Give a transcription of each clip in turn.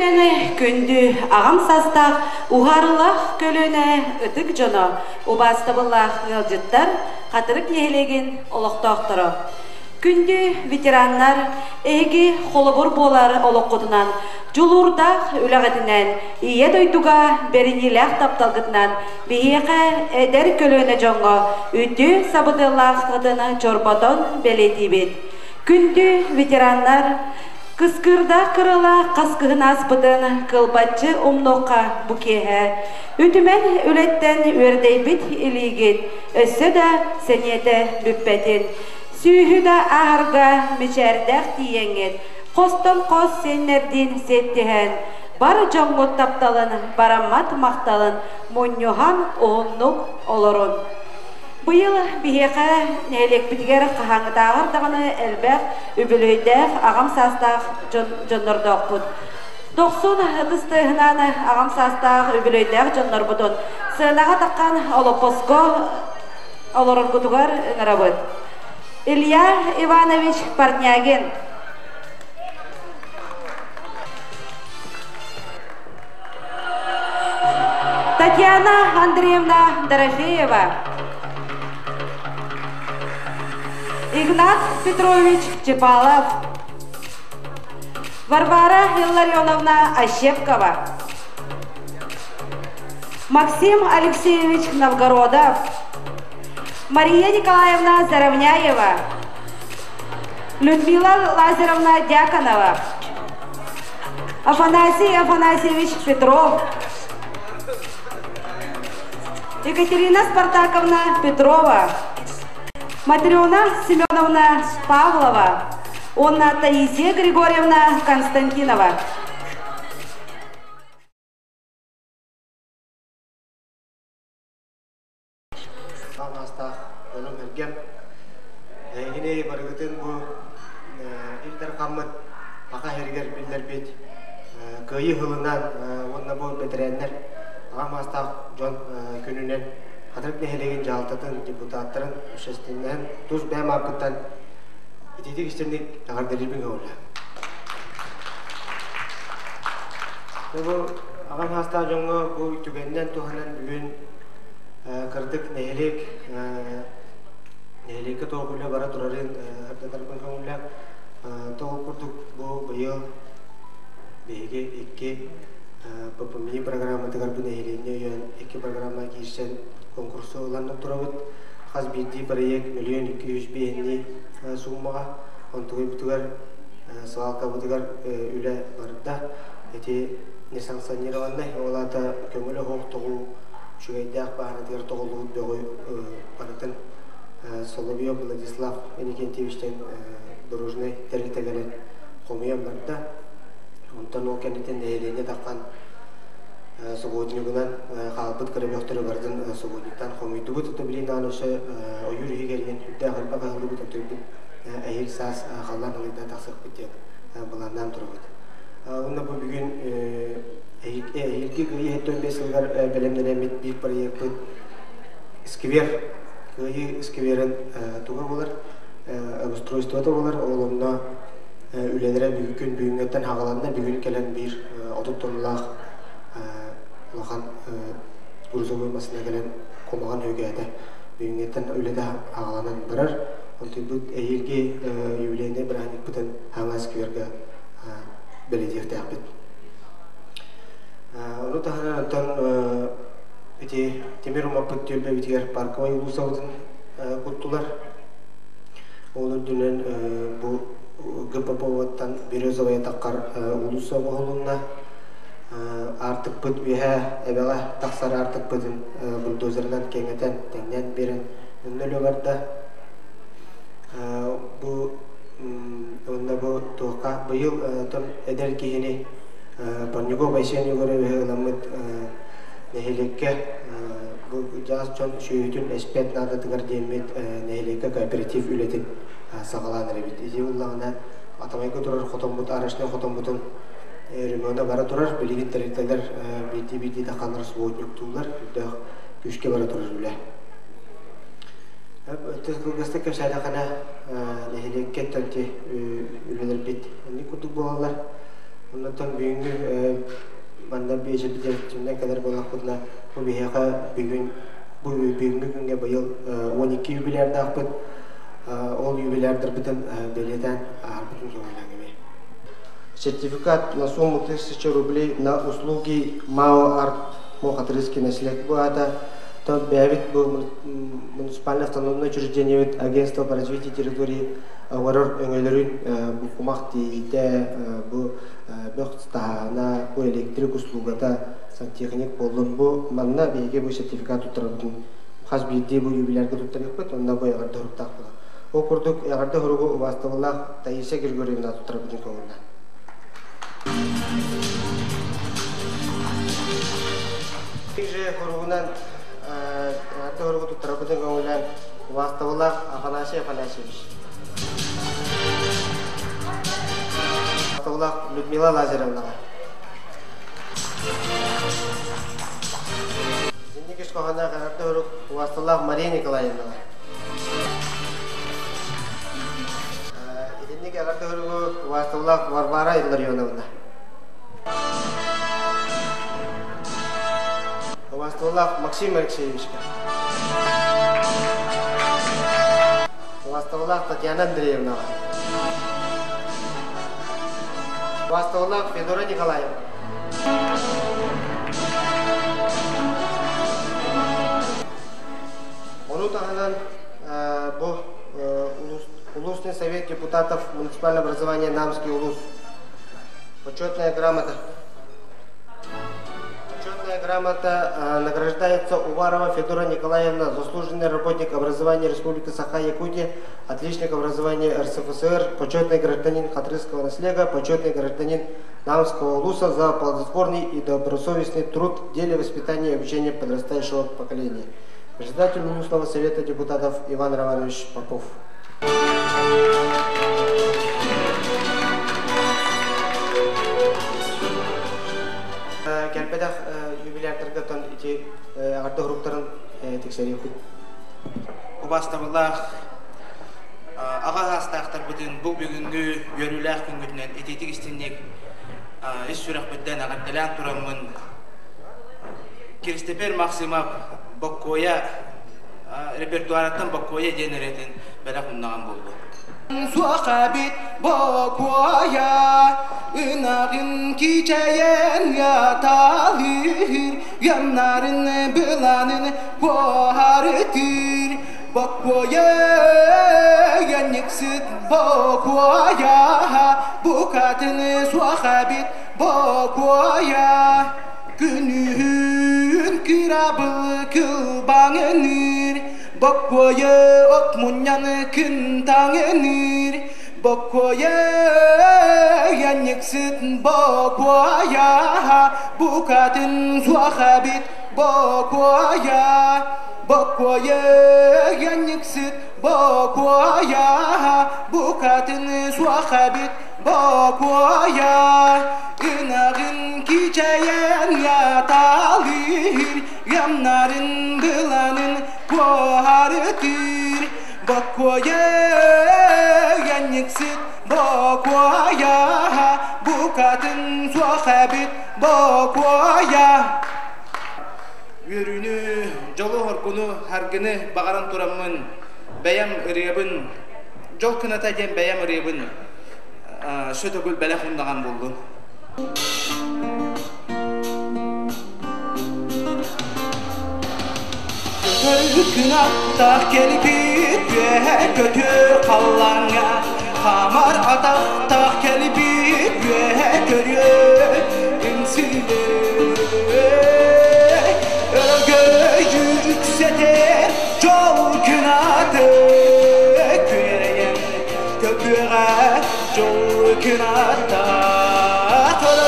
Күнүнені күнді ағам састақ уғарылақ көліне үтік жоны убастыбылақ ғылжыттар қатырық нехелеген олықтақтыры. Күнді ветераннар әйгі қолыбыр болар олыққытынан Жулурдақ үләғетінен, ие дойдуға берінеләқ тапталғытынан бейеқі әдер көліне жоңға үті сабыдылақ ғытыны жорбатон бәлеті бет. Күнді ветераннар Кыскырда кырыла қасқығын аспыдын кылбатчы умноқа бұкеғі. Үтімен үлеттен өрдей біт илігет, өсі да сенеті бүппетін. Сүйі да ағырға мечәрдәқ тиеңет, қостон қос сенерден сеттіген. Бар жоңғыт тапталын, барамат мақталын, мұньоған оғыннық олырын. Бұйыл бейеқі нәлек бітігер қағаңытағырдағыны әлбәқ үбілейдәқ ағам састақ жоннырдақ бұд. 90 ұтыстығынан ағам састақ үбілейдәқ жонныр бұдын. Сынаға таққан олопоско олырын күтігер үңірі бұд. Илья Иванович Партнягин. Татьяна Андреевна Дорофеева. Игнат Петрович Чепалов, Варвара Илларионовна Ощепкова, Максим Алексеевич Новгородов, Мария Николаевна Заровняева, Людмила Лазаровна Дьяконова, Афанасий Афанасьевич Петров, Екатерина Спартаковна Петрова, Матрёна Семеновна Павлова, Онна Таисия Григорьевна Константинова. Самаста onun hergem yine barıgıtın bu ilter kammet aka herger biller bit kıyı hılından onunla bu betirenler Amasta John gününden Hatırlık nehelegen jaltatın deputatların üstesinden tuz bem akıtan itidik istendik ağırdaribin oğlu. Bu ağam hasta jonga bu tügenden tuhanan bugün kırdık neheleke toğuyla bara durarın abdadarban koğuyla toğu kurduk bu bayıl bege ekki Papami programa tegar bu nehelenge yon ekki programa girsen konkursu olanı turabıt khas bildiği proyek $1.200.000 summağa ontuğu butugar sağalka butugar üle barıda eti nesan saniravanna olata kömülü hoğtuğu şu eddiyaq bağına tegar toğuluğu beğoy barıtın Soloviyov Vladislav Enikentiyevичтен Дорожный tergitegen komuyan barıda ondan o kendiden nehelenge takkan Soğudluğundan kalbet kırıbıqtırı vardın Soğudluğundan komuydu bu tutubilin anışı oyur gelgen hüdde qalba qaldı bu tutubilin ayır saz qallan alıyda taqsıq bitti bulandan turubud. Onda bu bugün ayırki gıyı hetton 5 yılgar belemden bir proyekt skver gıyı skverin tuğa olar обустройствода olar oğlumna ülelere bugün büyüngetten hağalanına bugün gelen bir 30 tonlaq Lahan Buruzov olmasına gelen komağın ögeyde büyüngetten öyle de ağlanan barar. Onun bu eğilgi yüleğinde bir anlık bütün hangas kıverge belediye tehbit. Onu tahanan ondan iti Temir Umapıt tülbe bitiger parkıma yolu savudun kuttular. Olur dünen bu Gıpapova'dan Berezova'ya takkar ulusa oğlunda artık bud biha ebelah taksar artık budun buldozerden kengeten tengden birin ünlü vardı bu onda bu toka bu yıl tam eder ki yine Panyugo Bayşen göre ve lamıt nehelekke bu caz çon şüyütün espet nada tıgar demet nehelekke kooperatif üretim sağlanır bit. İzullarına atamayı durar xotom but araştırma xotom butun Rüman'da bara durar, bilgin terikteler bildi de kanlar soğuk tuğlar, da güçke bara durar bile. Tezgah gösterge şeyde kana nehireket tenti ülkeler bit. Ne kutu buğalar Ondan büyüngü banda bir ecel bitirdikten kadar bolaklıkla bu bihaka bu büyüngü günge bayıl 12 юбилярда akbet ол юбилярдар bütün beleden bütün zorlanıyor. Сертификат на сумму 1000 рублей на услуги МАО «Арт» Мохатрыский наследник. Это то бявит был муниципальное автономное учреждение агентство по развитию территории варор öngölөрүн букумак тийте бу бөхстана бу электрик услугата сантехник болдун бу манна беге бу сертификат утурабын хас бирди бу юбилярга туттарыппыт онда бу ягарды хуруктак була окурдук ягарды хуругу убастыбылак Таисия Григорьевна туттарабын көңүлдө Тиже хуругунан ягарды хуругу туттарабын көңүлдө убастыбылак Афанасий Афанасьевич Людмила Лазаревна. Зинникиш кохана характер Васталах Мария Николаевна. Зинник характер Васталах Варвара Илларионовна. Васталах Максим Алексеевич. Васталах Татьяна Андреевна. Васталах Федора Николаевна. Onun tağından bu Улусный совет депутатов муниципального образования Намский улус. Почетная грамота. Почетная грамота награждается Уварова Федора Николаевна, заслуженный работник образования Республики Саха-Якутия, отличник образования РСФСР, почетный гражданин Хатрысского наследия, почетный гражданин Намского улуса за плодотворный и добросовестный труд в деле воспитания и обучения подрастающего поколения. Председатель Улусного совета депутатов Иван Романович Попов. Кәлпәдәк юбилярдарға тон ити ағарды ғұрықтарын тексерейін күн. Убастабыллах аға астақтар бүтін бұл бүгінгі өріләқ күнгітінен ететік істенек іс сүрақ бүттен ағатталян тұрамын Кирстепер Максимов Боккоя репертуараттан Боккоя денеретін бәлі құннаған болды. Suakabit bokoya ınarın kiçeyen yatalir yanların bulanın buharıdır bokoya yanıksız bokoya bu kadın suakabit bokoya günün kırabı kılbanınır Bokkoya ot munyan kıntanır Bokkoya yanıksız Bokkoya bu kadın suakabit Bokkoya Bokkoya yanıksız Bokkoya bu kadın suakabit Bokkoya ınarın kiçeyen yatalir yanların bulanın buharıdır Bokkoya yanıksız Bokkoya bu kadın suakabit Bokkoya Yürünü, jolu horkunu, hargını bağaran turamın bəyəm ırıbın jol kınata gen bəyəm ırıbın sötögül bələk undağan buldu Kınatta kelbit ve götür kallanga Kamar atakta kelbit ve görüyor insili Göğü yüksetir yol kınattı Küreyen köpüğe yol kınatta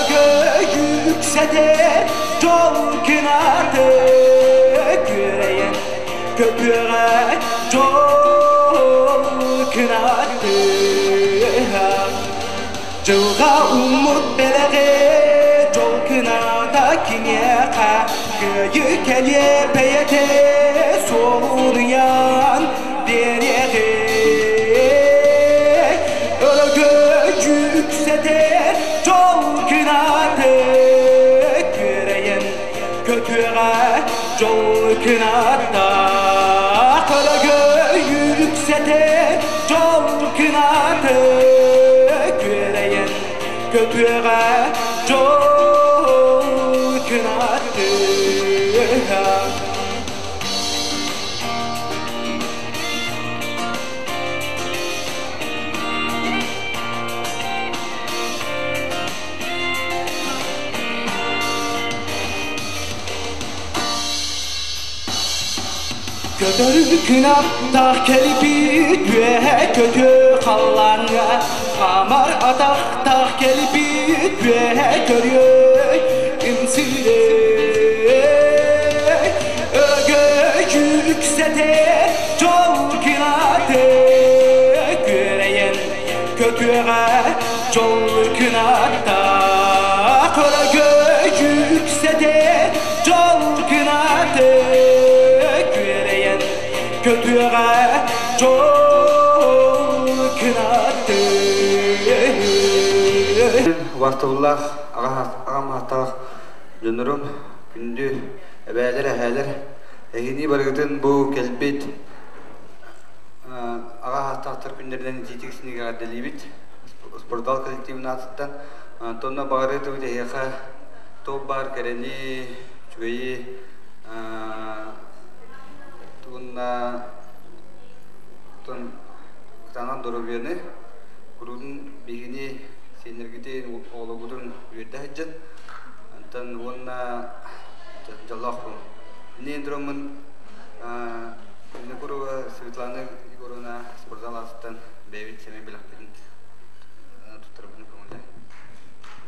Göğü yüksetir yol kınattı Küreyen köpüğe yol kınattı Жылға umut belege yol kınatta kinyeqa Köyü kelye peyete soğuyan derege Ölgü yükselir yol kınattı Jol kınada Kara göğü yüksete Jol kınadı Göreyen kötüye Jol kınadı Kötü kınapta kelbi Gühe kötü kallanı Amar atakta kelbi Gühe görüyor İmsile Ögö yüksete Jol kınadı Göreyen kötüye Jol kınadı Kara göğü yüksete Jol kınadı Kötüye jol kınadı Vastullah ağam hataq jönürüm gündü ebäler ähäler ehini barıgытын bu kelbit ağa hataqtır günlerden jitigisini gardalibit sportal kollektивин атыттан тонна багары төгүдө яха топ бар керени чугайы тон танан доробияны курудун бигини сенергите ологудун үйөрдө хаджан антан онна жаллаху нендромун Некурова Светлана Егоровна спортзал астан бейбит семей билактын туттырбын көңүлдө.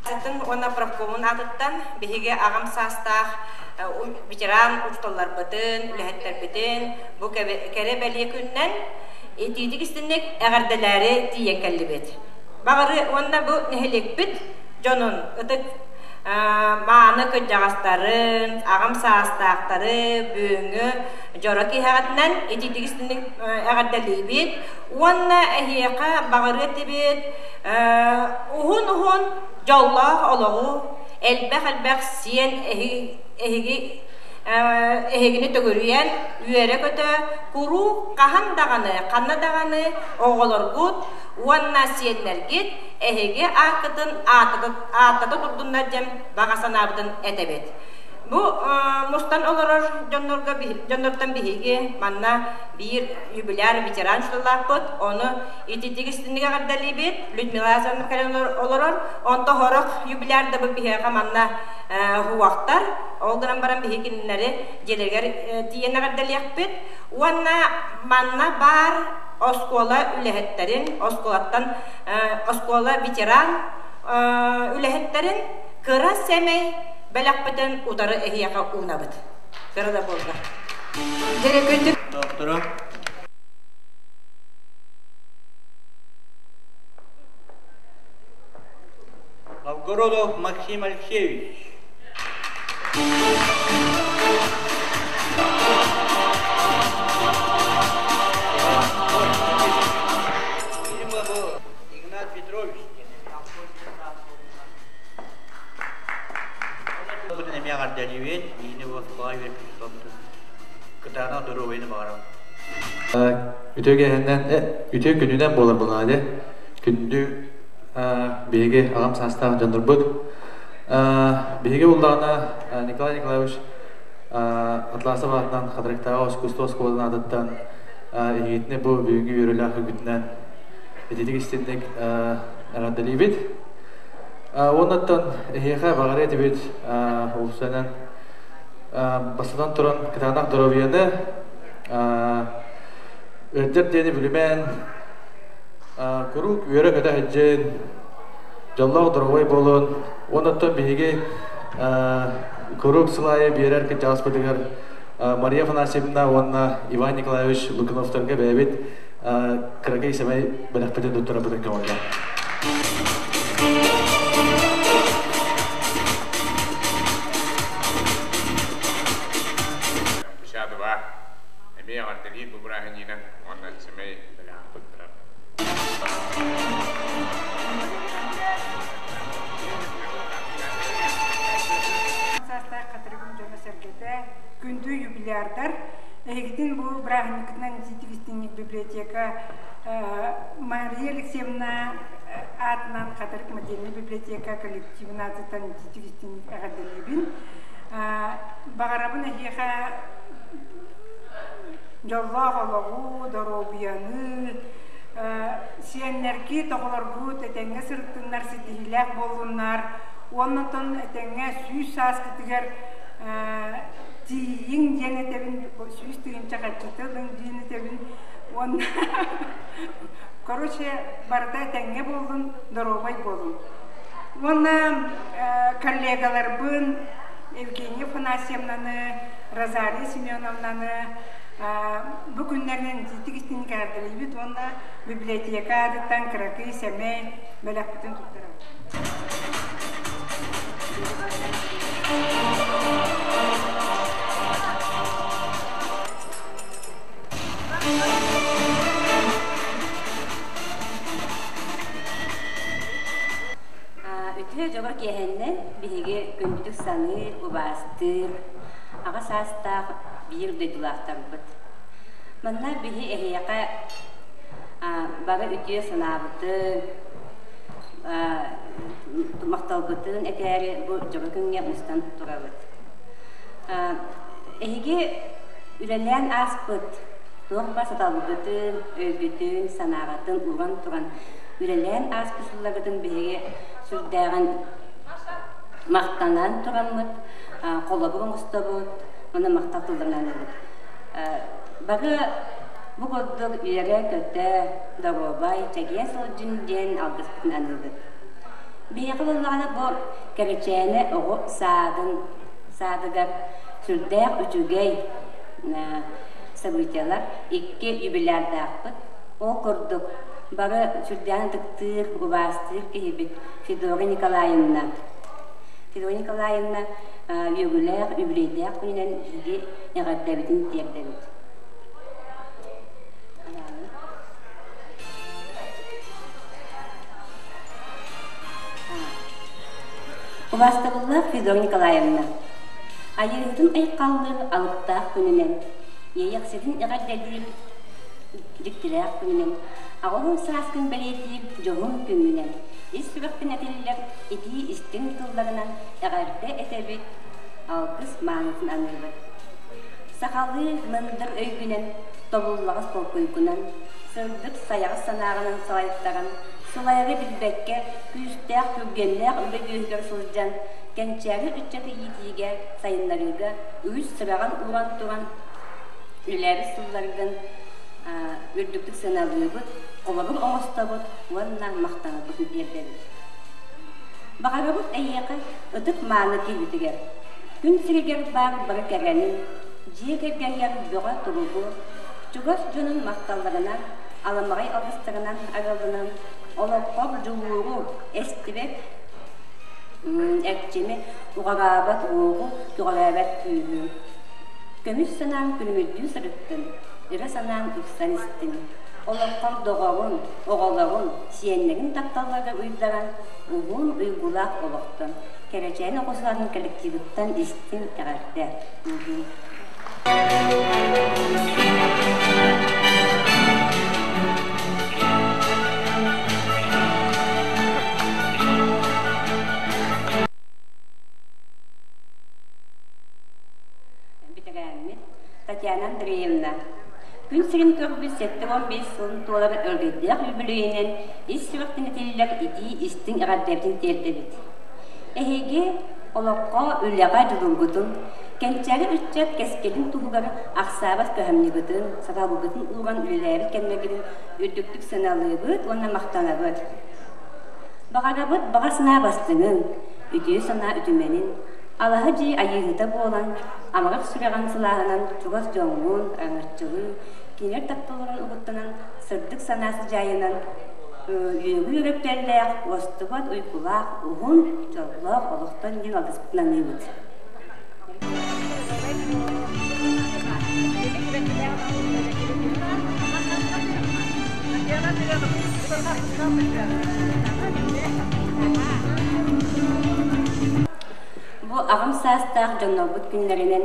Атын она правкомун атыттан биһиге агам састах ветеран учтоллар бытын, үлэһеттер бытын, бу кере белие күннен этидик истинник эгерделери тиен келлибет. Багыры онда бу нехелекбит жонун ытык мааны көжжагастарын, агам саастактары, бөөңү жороки хагатнан этидик истинник эгерделибит. Онна эхиека багыры тибит ухун жоллахологу элбэх сиен ehigini tögürüyen üyere kötü kuru kahan dağını, kanna dağını oğulurgut uanna siyenler git ehigi akıdın atıda tutduğunlar jem bağasan abdın etebet. Bu mustan olurur jönnordan bihigi manna bir jubilyar veteran şullahbıt onu ititigistiniga gardalibit Людмила Азарновна olurur onta horok jubilyarda bu bihiga manna huwaktar olduran baran bihiginleri jelerger tiyene gardaliyakbit uanna manna bar oskola ülehetterin oskolattan oskola veteran ülehetterin kıra semey belakbeten udarı ehiyaka unabıt. Sırada bolda. Doktorum. Novgorodov Максим Алексеевич. Игнат Петрович. Меня гордяливет, и него славит, что кытана дорогойны барам. Ütö gününden bolur bunade. Gündü bege ağam sastaq jandırбыт. Bege buldağına Nikolay Nikolaevich Atlasov atынан Xadraktagı Oskustov skoluna adıttan egitine bu büyüngü yürülahı gütünden etedik istendik aradalibit. Ondan ehiyaka bağır edibit olsanan basıdan turan kıtanak dorobiyanı ödder deni bilmen kuruk üyere kötü hecen jallahu doroboy bolun ondan bihige kuruk sılaya birer ki çalışmadıgar Maria Afanasьевна onunla Ivan Nikolaevich Lukinov'targa bebet kıragay semay belakpeten doktora bıdın gömürler. Emi akan terlihat beberapa hanya warna semai dengan putra. Sasta katırgın cöme sergede gündü бардar. Эгитин бу брахникнан житивистинник библиотека Мария Алексеевна атынан катарык модельный библиотека коллективина атынан житивистинник агадалибин. Багарабын эхеха жоллағалағу, доробияны, сиеннерки тоғыларгут, әтәңе сырттыннар сетихиләк болуннар, оннотон әтәңе сүйіс саскытыгар тиyin ден әтәбін, сүйіс тиyin чақатчытылың ден әтәбін, онна, короче, барда әтәңе болун, доробай болун. Онна коллегалар бын, Евгения Фанасьевнаны, Розария Семеновнаны, бүгүннәрнен тигистин кардырыбыт, онна библиотека адыттан кыракы, сәмәй, бөләк бүтін туттырам. Ütühe жоғыр кехеннен биһиге көндүк саны убастыр, аға састақ бир дөйдулақтар бұд. Манна биһи эхияқа бары ütüе санабытын, мақталбытын әтәрі бұл жоғыр күнге ұстан тұрабыд. Эхиге үләлән аспыд, тоғба саталбытын, өлгітін, санағатын, ұған тұран үләлән аспысылағытын биһиге сүрдәгән мақтанан туранмыт, қолабығын ұстабыд, оны мақтатылдырнан өбіт. Бағы бұ қоддық үйері көтті, дағобай, чәген сылжынден алғыспын анылдыд. Бейіқі болғаны бұл кәречәні оғы садыгар сүрдәк үчүгей событиялар икке юбилярды ақпыд. Ол көрдік. Бары сүрдән тыктыр, убастыр кехебит Федора Николаевна. Федора Николаевна үйгілер, үбілейдер күнінен жиге яғаддабетін тердебет. Убастырылар Федора Николаевна. Айырдың айқаллы алыптақ күнінен, ейекседін яғаддабетін диктирәк күнінен, Ағылын саскын бәлетіп, жоғын күнінен, ес-сүріқтің әтелілер еті істің тұлларынан әғарды әтәбет алғыз маңызын анылыр. Сақалы мындыр өйгінен, тобыллағыз қолқойгінен, сырдық саяғы санағынан салайттаған, солайғы білбәкке күстәқ күргенләқ үлі өйгер сылжан, кәнчәрі үтчәті етіге сайынларыға өз сыраған уран туған үләрі сылларыдың үрдіктік сыналығыд, қолабыр оңыстабыд, уанна мақтаныбыд дердебіт. Бағарабыд әйеқі ұтық маны келбітігер. Күн сірегер бар бары кәрәнін, жие кергергер бұға тұруғы, чугас жөнін мақталарынан, аламағай алғыстарынан аралынан, олаққор жұлуғу әстібек, әкчеме ұғарабат оғы, тұғарабат күйі. Көміс санан күнімірдүү сұрыттын, Ира санан үксан істін. Олаққар доғағын, оғалағын, сиенлерін тапталарға ұйдаған, ұғын ұйғылақ олықтын. Кәрәчәйін оғызларын коллективіттен істін әғарды. Татьяна Андреевна. Күн сирин көрбі 7-15 сылын туаларын өргеддер үбілейінен ес сүріктің етелілер еті істің әғаддәбдің тердебет. Әйге олаққа үліға жүділгітін, кәнчәрі үтчәт кәскелін тұғылары ақсабас көхәмнегітін, саталығытын ұлған үлілері кәнмегінің үрдіктік сыналығыт, оны мақтанабыт. Бағарабыт бағасына бастыңын, үтіе сана үтіменін, Алаһы жи айыгыта болан, амағақ сүреген сылағынан чугас жоңуын, аңырчылы, кенер таптылығын ұғыттынан, сырдық санасы жайынан, үйгі үрептерләқ, остыбат ұйқылақ, ұғын, жоллақ, олықтан ен алдыспытынан үйгіт. Бу ағым састақ жоннобут күнлерінен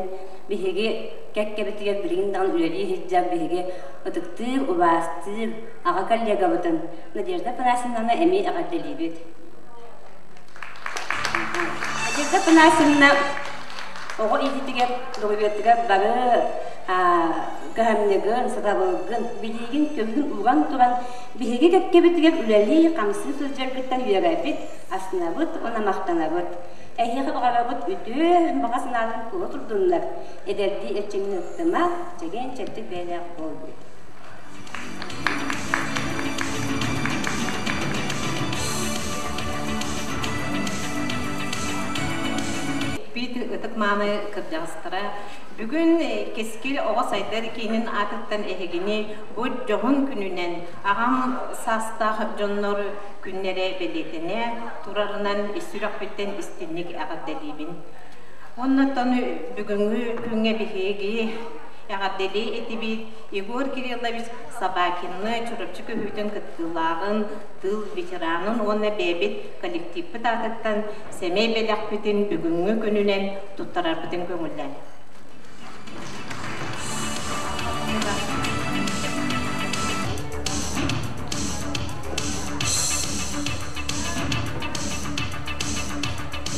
биһиги кеккебитигер билигиндан үлелии хиджаб биһиги ытыктыыр убаастыыр ага коллегабытын Надежда Панасовнаны эми агаделибит. Надежда Панасовна ого идитигер догубеттигер бары гамнегын садабылгын билигин көмгүн уган туран биһиги кеккебитигер үлелии камсы сылжаргыттан үйрәбит аснабыт она мактанабыт. Эйхи багабыт үтө багасынан кулы турдунлар. Эдерди эчеңни ыттыма жеген четтик бәйләк болду. Бит ытык маны кырдастыра. Бүгүн кескил ого сайдар кийинин атыттан эхигини бу жогун күнүнен агам састах жоннор күннере белетине турарынан исүрак биттен истинник агадделибин. Оннотон бүгүнгү күнгө бихиги агаддели этиби Егор Кириллович Собакинны чурупчу көһүтөн кыттылагын тыл ветеранын онна бебит коллективпи татыттан семей белекпитин бүгүнгү күнүнен туттарарбытын көңүллен.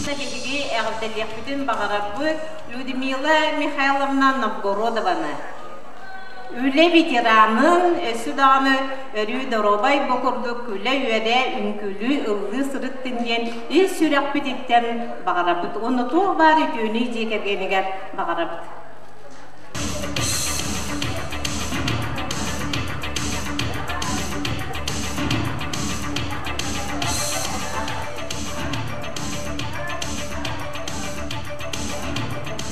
Сабиги агадделиякпитин багарабы Людмила Михайловна Новгородованы. Үле ветеранын өсү даганы өрү доробай бокурду күлө үйөрө үнкүлү ыллы сырыттынген ис сүрак бититтен багарабыт. Оны тоо бары жөнү жекергенигер багарабыт.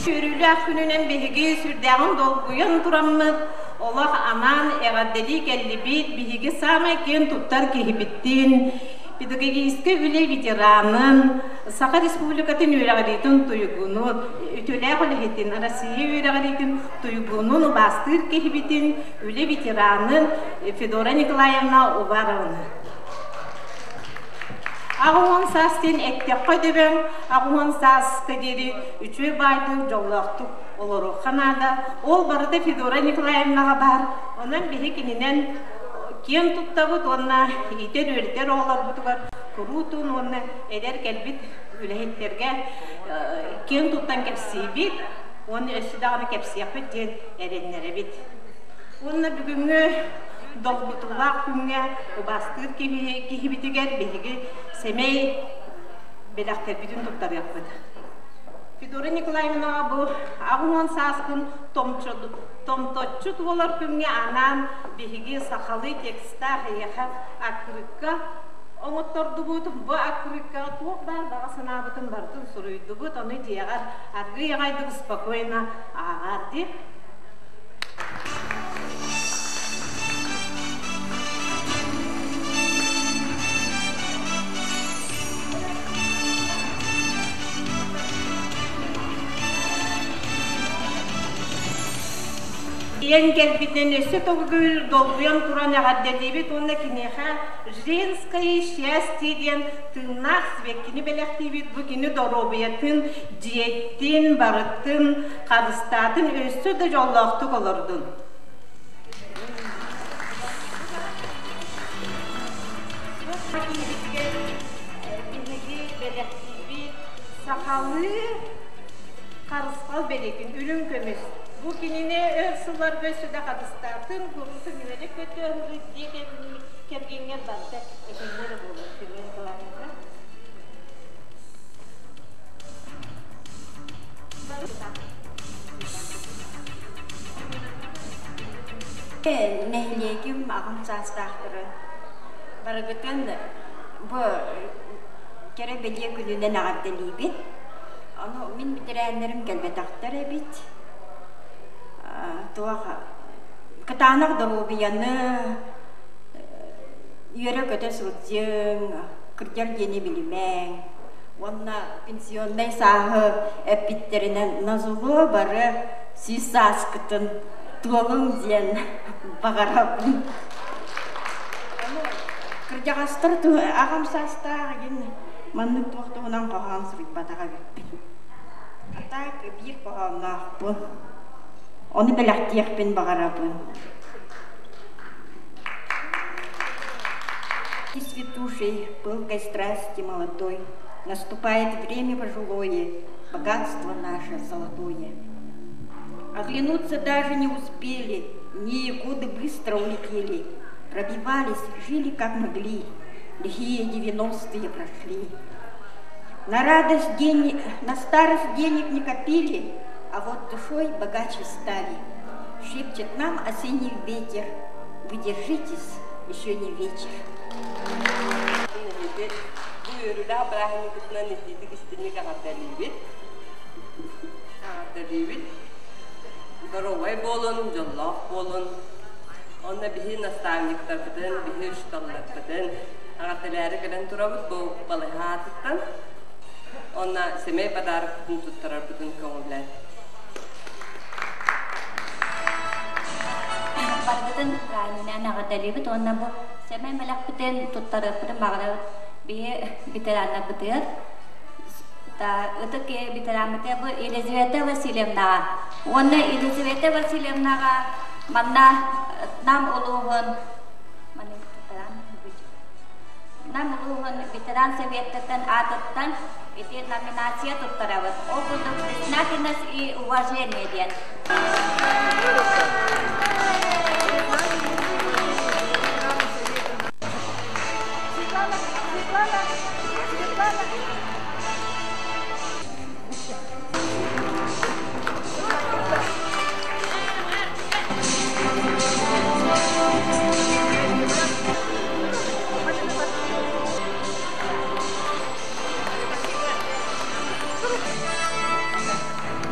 Sürülük gününen bihigi sürdağın dolguyan duramı olaq anan eğaddeli kellibit bihigi samakken tuttar kehibittin bidigi iski üle veteranın Sakha Respublikatın üyregalitin tuyugunu ütüle kolehitin Arasiye üyregalitin tuyugunun bastır kehibitin üle veteranın Fedora Nikolayevna Uvarovna. Ağuan sastin ektek koydum, ağuan sas kaderi üçü baydı jolaqtık oluru kanada. Ol barıda Fedora Nikolayevna'ga bar. Onun bihikininden kiyen tuttabıt onna iter öğreter oğlar butugar. Kurutun onna eder kelbit ülehitlerge kiyen tuttan kepsibit. Onu ösüdağını kepsiyapıt diyen erenlere bit. Onna bugüngü dolbutulak günge bastır kihibitiger bihigi semey belakter bütün tuttar yapmadı. Fedora Nikolayevna bu ağuan saskın tomtotçut olar günge anan bihigi sakhalı teksta yaha akrika Oğuttordu bu akrika tuğ bar bağısına bütün bardın suruydu bu onu diğer argı yağaydı spokojna ağardı. Yen gelbitten ösü toğgül dolguyan turan ağaddelibet onda kineha женское счастье diyen tırnak svekini belektivit bu kini dorobiyatın diyettin, barıttın, karıstatın ösü de jollaqtık olurdun. Sakalı karıskal belekin, ürün kömüş. Bu kinine örsüler göğsüde kadıstartın, kurulsun güvene kötü ömrü diye kergenler battı. Ekinleri bulur, güvene kalanında. Nehliyegim ağım sastaqtırı. Barıgıtın bu kere belye gününden ağabdelibit. Onu min bitirenlerim gelbetaqtır ebit. Tuaqa katanak darubiyanı yere kötü sırtcın kırcar yeni bilmem ona pensiyonday sahı epitlerine nazulu barı siz saskıtın tuğalın diyen bağırabın kırcar astır tu ağam sastağın manlık tuğduğundan kahan sırık batağa gittin Так, bir bağlaqpın. Onu belaqtiyaqpın bağarapın. Святушей, пылкой страсти молодой, наступает время пожилое, богатство наше золотое. Оглянуться даже не успели, дни и годы быстро улетели, пробивались, жили как могли, лихие 90-е прошли. На радость на старость денег не копили, а вот душой богаче стали. Шепчет нам осенний ветер, вы держитесь, еще не вечер. Buyurlar Ibrahim kutuna netidik istini kagattalibit. Kagattalibit. Dorovay bolun, jollof bolun. Onna bihi nastavniktar biden, bihi ustallar biden. Kagattalari gelen turabut bu balihatitan. Onna semey padarak biden tuttarar biden koğullar. Bargatan Ibrahim'ine kagattalibit. Onna bu semey melak biden tuttarar biden mağlar. Biteranna biter. Ta öteki biteranna bu Elizaveta Vasilyevna. Ona Elizaveta Vasilyevna manna nam uluğun biteran Sovet'ten atattan iti nominasiya tuttaravat. O bulduk признательность и уважение diyen.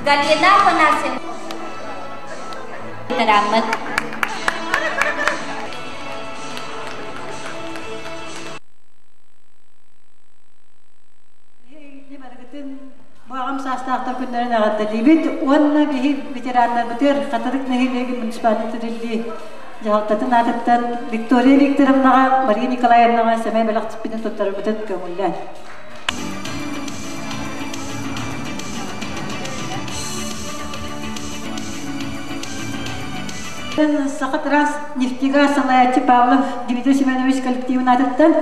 Galina Panasin. Teramat. Bağım sastaqta günlerin ağattı. Onna bihi veteranlar biter. Katadık nehirlegi munisipalite dilli. Jahaltatın atattan Victoria Viktorovnaga, Maria Nikolayevnaga semey belaqtıp biden tuttarı bitet kömüllen. Сахатрас нефтегаз Салаятчы Павлов Дмитрий Семенович коллективін атыттан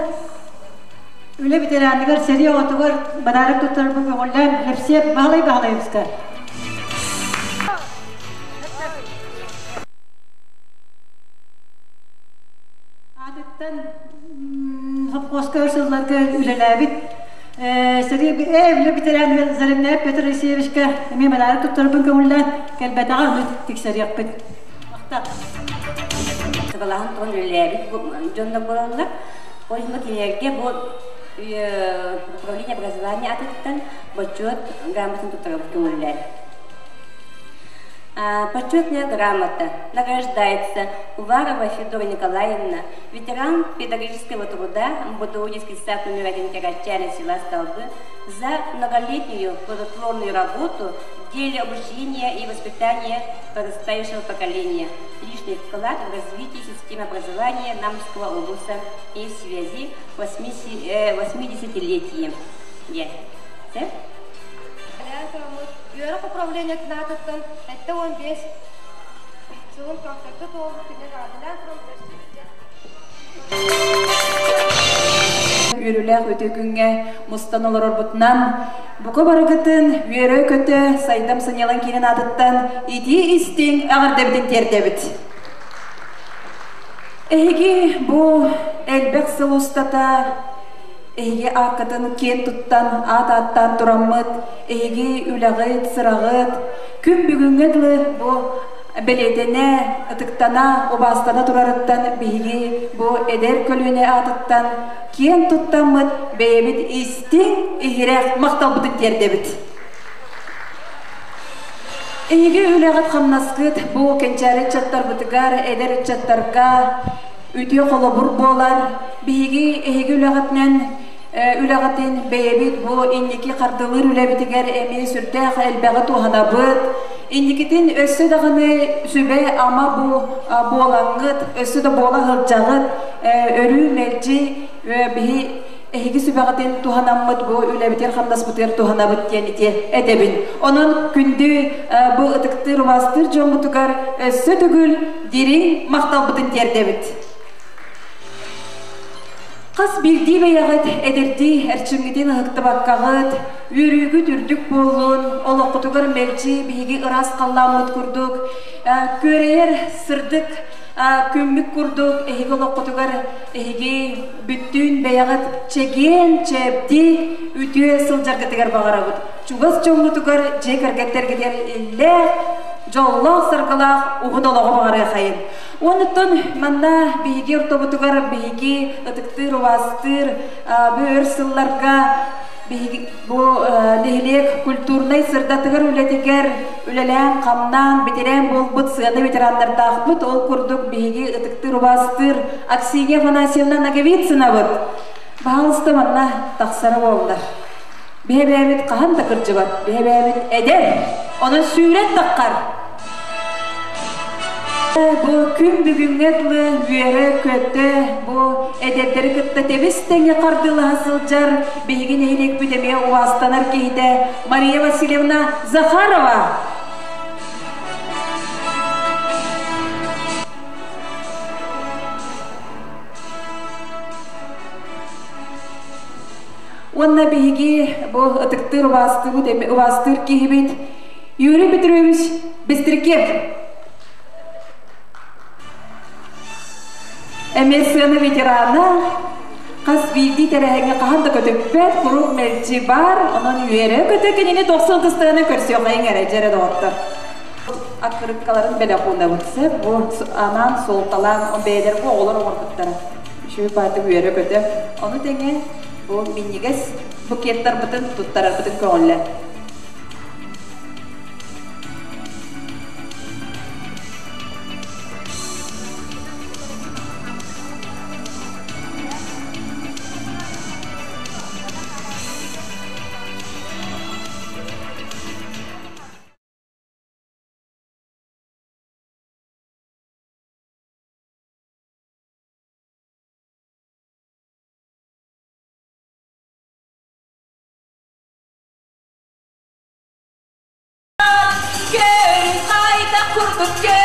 Үлі ветеранығыр сәрия отығыр бадарық тұттар бұл көңілден лепсеп бағлай-бағлайымызға. Атыттан Қосқа ұрсыларға үлеләбіт сәрия үлі ветеранығыр Зарымнәп Петр Алексеевичқа әме бадарық тұттар бұл көңілден кәлбәтіға ұмыт тексәрияқ біт. Segalahan tuan lelaki, jonda bolonlar, pojma kinerja bu управление образования атыттан почет грамотен туттарабыт көңүллер. Почетная грамота награждается Уварова Федора Николаевна, ветеран педагогического труда МБТУ детский сад номер 1 Карачаля села Столбы, за многолетнюю плодотворную работу в деле обучения и воспитания подрастающего поколения, личный вклад в развитие системы образования Намского облуса и в связи 80-летием. Юрок управление КНАТОТан, это он весь целым как-то готов Үрүлэх өтө күнгө мустаналар орбутнан бука барагытын үйөрө көтө сайдам санялан кирен атыттан ити истиң агардебитин тердебит. Эги бу элбек сылустата эги акатын кен туттан ат-аттан тураммыт, эги үлагыт, сырагыт, күн бүгүнгөдлы бу белетене, ытыктана, обастана турарыттан биги бу эдер көлүнө атыттан кен туттаммыт, бейбит истиң игирек макталбытын тердебит. Эги үлагыт хамнаскыт бу кенчари чаттар бытыгар, эдер чаттарга үтө колобур болар, биги эги үлагытнан үлагатын бейбит бу инники кардылыр үлебитигер эми сүртэх элбеги туханабыт, инникитин өссө даганы сүбе ама бу болаңгыт, өссө да бола хылчагыт, өрүү мелчи биги ehigi sübagaten tuhanammat bu ülebiter hamdas buter tuhanabıt yenite edebin. Onun kündü bu ıtıktır vastır jomutugar sötügül dirin maktalbıtın terdebit. Qas bildi beyağıt ederdi erçimgiden ıhıktı bakkağıt, yürügü dürdük bolun, oloqutugar melci bihigi ıras qallamut kurduk, köreyer sırdık, kümbük kurduk, ehigi oloqutugar ehigi büttün beyağıt çegen çepdi, ütüye sıljargıtıgar bağırabıt. Çuğaz çoğumutugar jek ergetler gider ille, Jolloq sarqalaq uğun oloğu bağırı xayın. Onutun manna bihigi ortobutugar bihigi ıtıktır, vastır, böğür sıllarga bu nehilek kulturnay sırdatıgar ületiger ülelen qamnan bitiren bolbut sığanı bitiranlar taqbut ol kurduk bihigi ıtıktır, vastır, Aksiye Fanasiyevna nagavit sınavıt. Bağlısta manna taqsara bollar. Behebebit qahan takırcı var, behebebit eder, onun süret taqqar. Bu küm bügüngetli üyere kötte, bu edetleri kıtta tebistenge qardılı hasılcar, behigin eylek büdemeye uvastanar keyde Maria Vasilyevna Zakharova. Onna behigi bu ıtıktır uvastır kihibit Yuri Petrovich Bestrikev. MSN veterana qas bildi terehenge qahanda kötöppet kuruk melçi bar onun üyere kötökenini 90 kıstığını körsiyor kayın erecere doğuttur. Akkırıkkaların bele kunda butse bu anan soltalan o beyler bu oğlar oğurkutları. Şu parti üyere kötö. Onu denge bu miniges buketler bütün tuttarır bütün köğünler. Kurduk